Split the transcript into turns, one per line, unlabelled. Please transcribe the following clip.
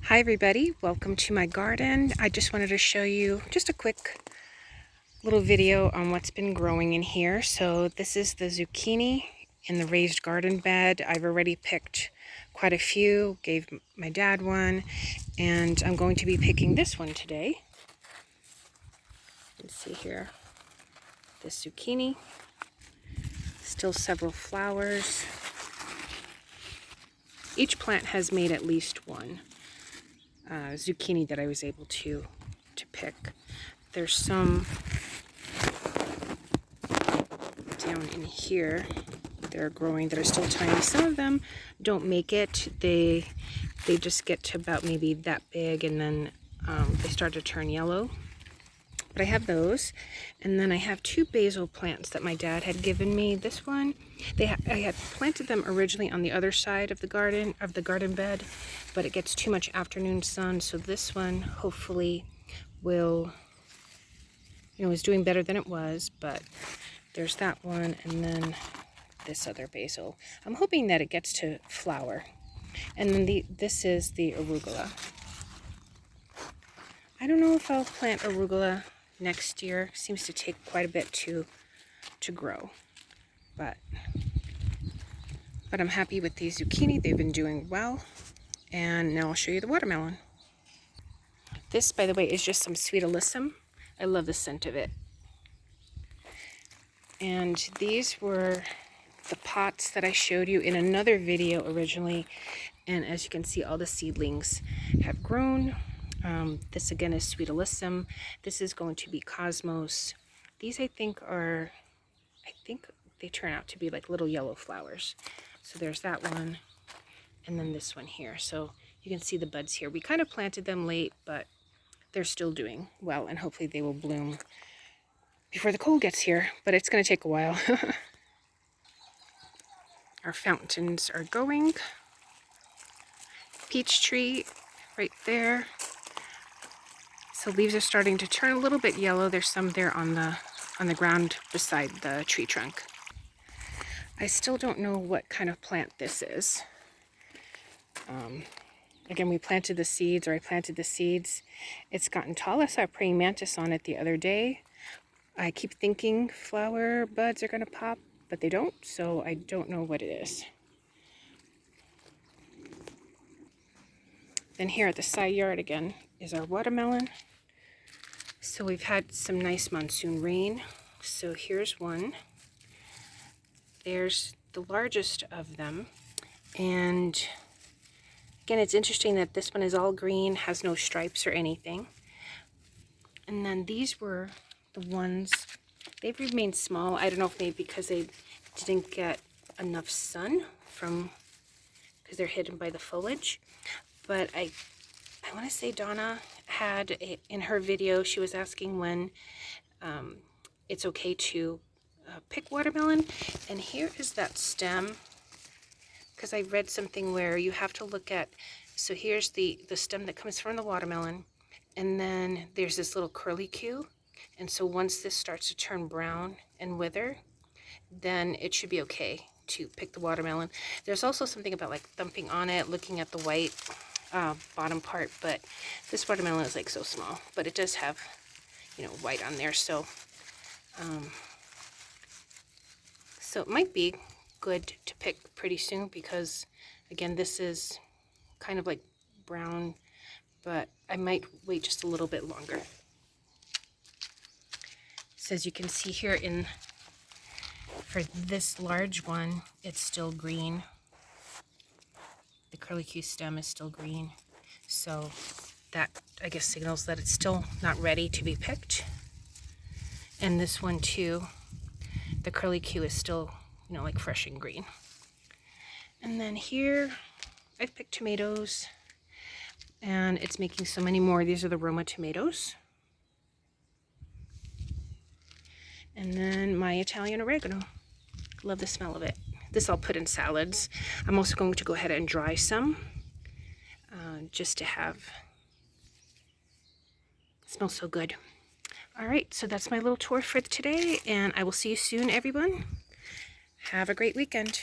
Hi everybody, welcome to my garden. I just wanted to show you just a quick little video on what's been growing in here. So this is the zucchini in the raised garden bed. I've already picked quite a few, gave my dad one, and I'm going to be picking this one today. Let's see here, this zucchini, still several flowers. Each plant has made at least one zucchini that I was able to pick. There's some down in here that are growing that are still tiny. Some of them don't make it. They just get to about maybe that big, and then they start to turn yellow. But I have those, and then I have two basil plants that my dad had given me. This one, I had planted them originally on the other side of the garden bed, but it gets too much afternoon sun, so this one hopefully will, is doing better than it was. But there's that one, and then this other basil. I'm hoping that it gets to flower. And then this is the arugula. I don't know if I'll plant arugula next year. Seems to take quite a bit to grow, but I'm happy with these zucchini. They've been doing well. And now I'll show you the watermelon. This, by the way, is just some sweet alyssum. I love the scent of it. And these were the pots that I showed you in another video originally, and as you can see, all the seedlings have grown. This again is sweet alyssum. This is going to be cosmos. These I think they turn out to be like little yellow flowers. So there's that one, and then this one here. So you can see the buds here. We kind of planted them late, but they're still doing well, and hopefully they will bloom before the cold gets here, but it's going to take a while. Our fountains are going. Peach tree right there. So leaves are starting to turn a little bit yellow. There's some there on the ground beside the tree trunk. I still don't know what kind of plant this is. Again, I planted the seeds. It's gotten tall. I saw a praying mantis on it the other day. I keep thinking flower buds are going to pop, but they don't, so I don't know what it is. Then here at the side yard again is our watermelon. So we've had some nice monsoon rain. So here's one. There's the largest of them. And again, it's interesting that this one is all green, has no stripes or anything. And then these were the ones, they've remained small. I don't know if maybe because they didn't get enough sun because they're hidden by the foliage. But I want to say Donna had in her video, she was asking when it's okay to pick watermelon. And here is that stem, because I read something where you have to look at, so here's the stem that comes from the watermelon, and then there's this little curlicue. And so once this starts to turn brown and wither, then it should be okay to pick the watermelon. There's also something about like thumping on it, looking at the white bottom part, but this watermelon is like so small, but it does have, white on there. So it might be good to pick pretty soon, because again, this is kind of like brown, but I might wait just a little bit longer. So as you can see here for this large one, it's still green. The curlicue stem is still green. So that, I guess, signals that it's still not ready to be picked. And this one too, the curlicue is still, like fresh and green. And then here, I've picked tomatoes, and it's making so many more. These are the Roma tomatoes. And then my Italian oregano. Love the smell of it. This I'll put in salads. I'm also going to go ahead and dry some, just to have, it smells so good. All right, so that's my little tour for today, and I will see you soon, everyone. Have a great weekend.